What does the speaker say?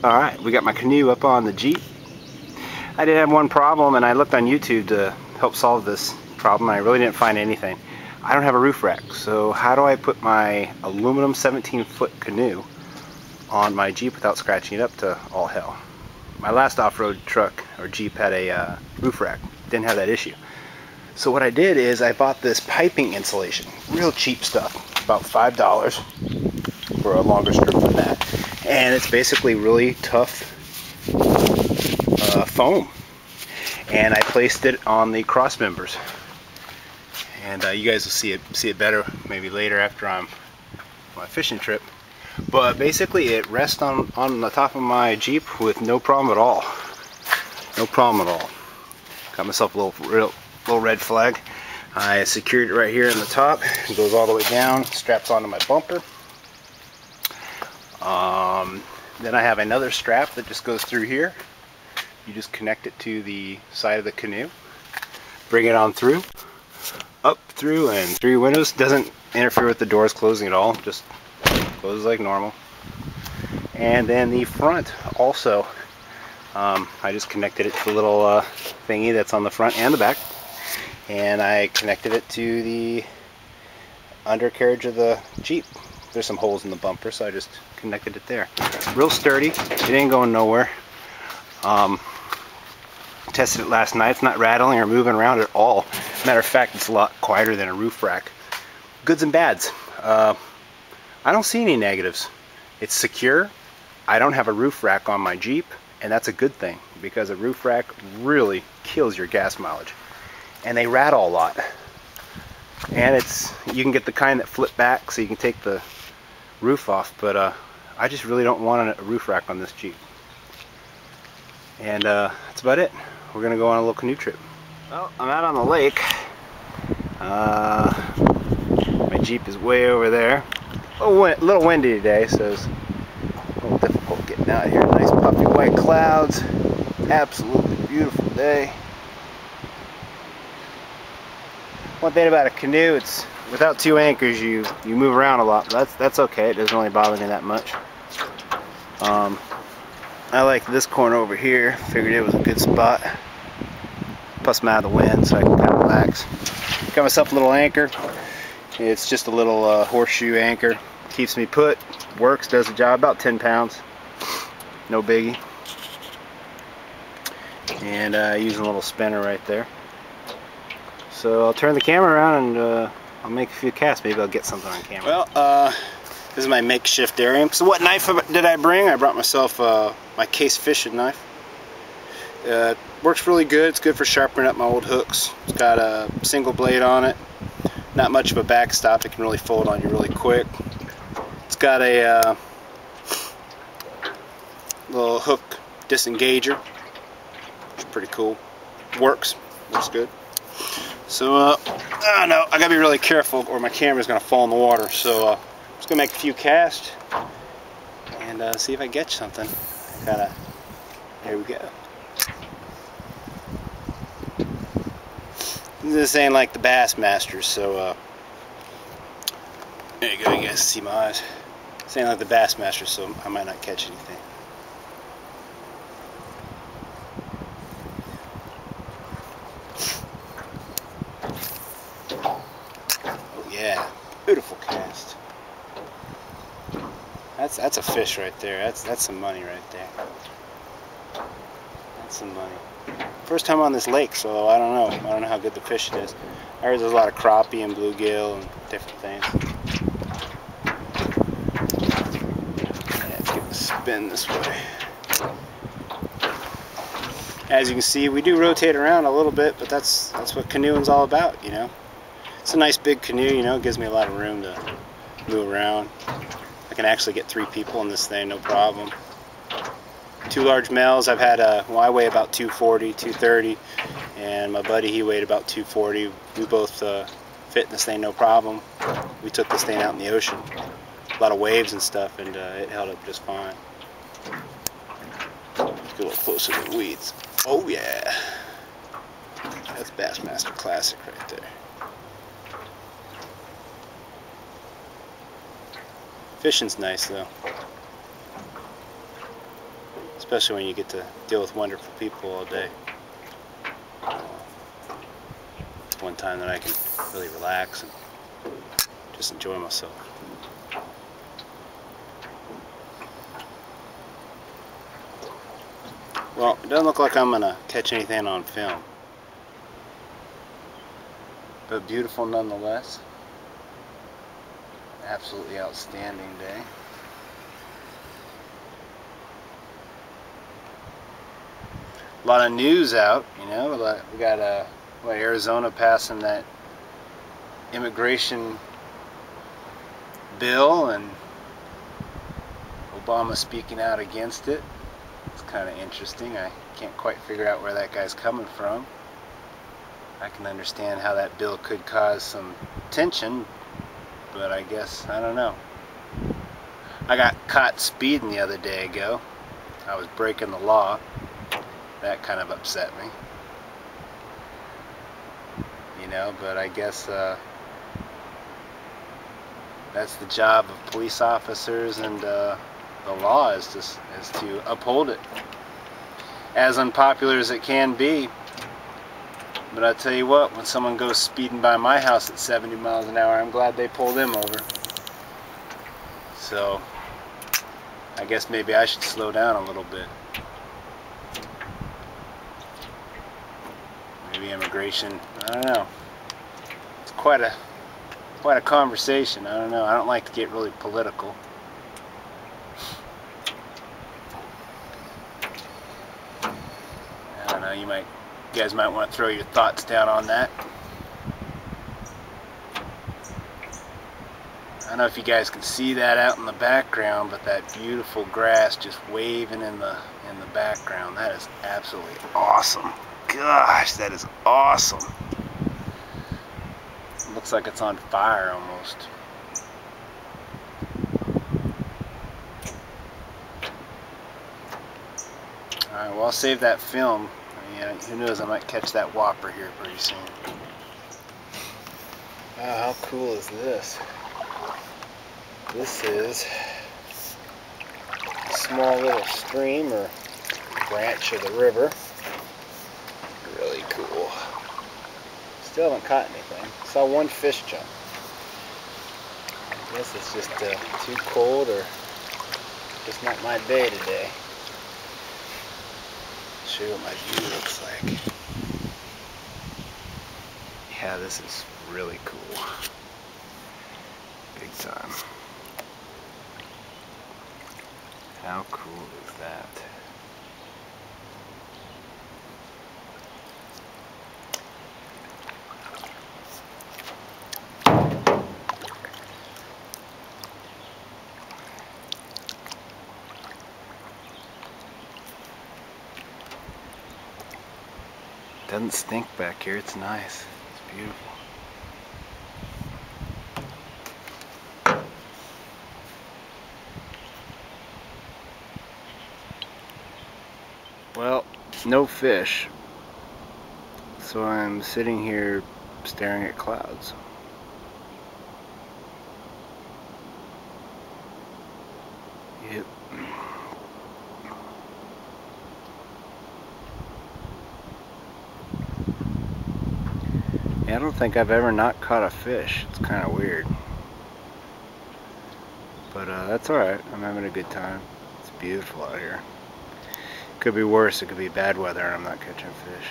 Alright, we got my canoe up on the Jeep. I did have one problem, and I looked on YouTube to help solve this problem. I really didn't find anything. I don't have a roof rack, so how do I put my aluminum 17-foot canoe on my Jeep without scratching it up to all hell? My last off-road truck or Jeep had a roof rack. Didn't have that issue. So what I did is I bought this piping insulation. Real cheap stuff. About $5 for a longer strip than that. And it's basically really tough foam. And I placed it on the cross members. And you guys will see it better maybe later after I'm on my fishing trip. But basically it rests on the top of my Jeep with no problem at all. No problem at all. Got myself a little red flag. I secured it right here in the top. It goes all the way down, straps onto my bumper. Then I have another strap that just goes through here. You just connect it to the side of the canoe. Bring it on through. Up, through, and through your windows. Doesn't interfere with the doors closing at all. Just closes like normal. And then the front also. I just connected it to the little thingy that's on the front and the back. And I connected it to the undercarriage of the Jeep. There's some holes in the bumper, so I just connected it there. Real sturdy. It ain't going nowhere. Tested it last night. It's not rattling or moving around at all. Matter of fact, it's a lot quieter than a roof rack. Goods and bads. I don't see any negatives. It's secure. I don't have a roof rack on my Jeep, and that's a good thing because a roof rack really kills your gas mileage. And they rattle a lot. And you can get the kind that flip back so you can take the roof off, but I just really don't want a roof rack on this Jeep. And that's about it. We're gonna go on a little canoe trip. Well, I'm out on the lake. My Jeep is way over there. A little windy today, so it's a little difficult getting out here. Nice puffy white clouds. Absolutely beautiful day. One thing about a canoe, it's without two anchors, you move around a lot. But that's okay. It doesn't really bother me that much. I like this corner over here. Figured it was a good spot. Plus I'm out of the wind, so I can kind of relax. Got myself a little anchor. It's just a little horseshoe anchor. Keeps me put. Works. Does the job. About 10 pounds. No biggie. And using a little spinner right there. So I'll turn the camera around and I'll make a few casts. Maybe I'll get something on camera. Well, this is my makeshift area. So what knife did I bring? I brought myself my case fishing knife. Works really good. It's good for sharpening up my old hooks. It's got a single blade on it. Not much of a backstop. It can really fold on you really quick. It's got a little hook disengager, which is pretty cool. Works good. So, I don't know, I gotta be really careful or my camera's gonna fall in the water. So, I'm just gonna make a few casts and see if I catch something. There we go. This ain't like the Bassmasters, so, there you go, you guys see my eyes. This ain't like the Bassmasters, so I might not catch anything. Yeah, beautiful cast. That's a fish right there. That's some money right there. That's some money. First time on this lake, so I don't know. I don't know how good the fish is. I heard there's a lot of crappie and bluegill and different things. Let's get the spin this way. As you can see, we do rotate around a little bit, but that's what canoeing's all about, you know. It's a nice big canoe, you know, it gives me a lot of room to move around. I can actually get 3 people in this thing, no problem. 2 large males. I've had, well, I weigh about 240, 230, and my buddy, he weighed about 240. We both fit in this thing, no problem. We took this thing out in the ocean. A lot of waves and stuff, and it held up just fine. Let's get a little closer to the weeds. Oh, yeah. That's Bassmaster Classic right there. Fishing's nice though. especially when you get to deal with wonderful people all day. It's one time that I can really relax and just enjoy myself. Well, it doesn't look like I'm gonna catch anything on film, but beautiful nonetheless. Absolutely outstanding day. A lot of news out, you know. We got Arizona passing that immigration bill, and Obama speaking out against it. It's kind of interesting. I can't quite figure out where that guy's coming from. I can understand how that bill could cause some tension, but I guess, I don't know. I got caught speeding the other day ago. I was breaking the law. That kind of upset me. You know, but I guess that's the job of police officers, and the law is to uphold it. As unpopular as it can be, but I tell you what, when someone goes speeding by my house at 70 miles an hour, I'm glad they pull them over. So, I guess maybe I should slow down a little bit. Maybe immigration, I don't know. It's quite a conversation. I don't know. I don't like to get really political. I don't know. You guys might want to throw your thoughts down on that. I don't know if you guys can see that out in the background, but that beautiful grass just waving in the background. That is absolutely awesome. Gosh, that is awesome. It looks like it's on fire almost. Alright, well, I'll save that film. Yeah, who knows, I might catch that whopper here pretty soon. Wow, how cool is this? This is a small little stream or branch of the river. Really cool. Still haven't caught anything. Saw one fish jump. I guess it's just too cold, or just not my day today. Show you what my view looks like. Yeah, this is really cool. Big time. How cool is that? Doesn't stink back here. It's nice. It's beautiful. Well, no fish. So I'm sitting here staring at clouds. Yep. I don't think I've ever not caught a fish. It's kind of weird. But that's alright. I'm having a good time. It's beautiful out here. Could be worse. It could be bad weather and I'm not catching fish.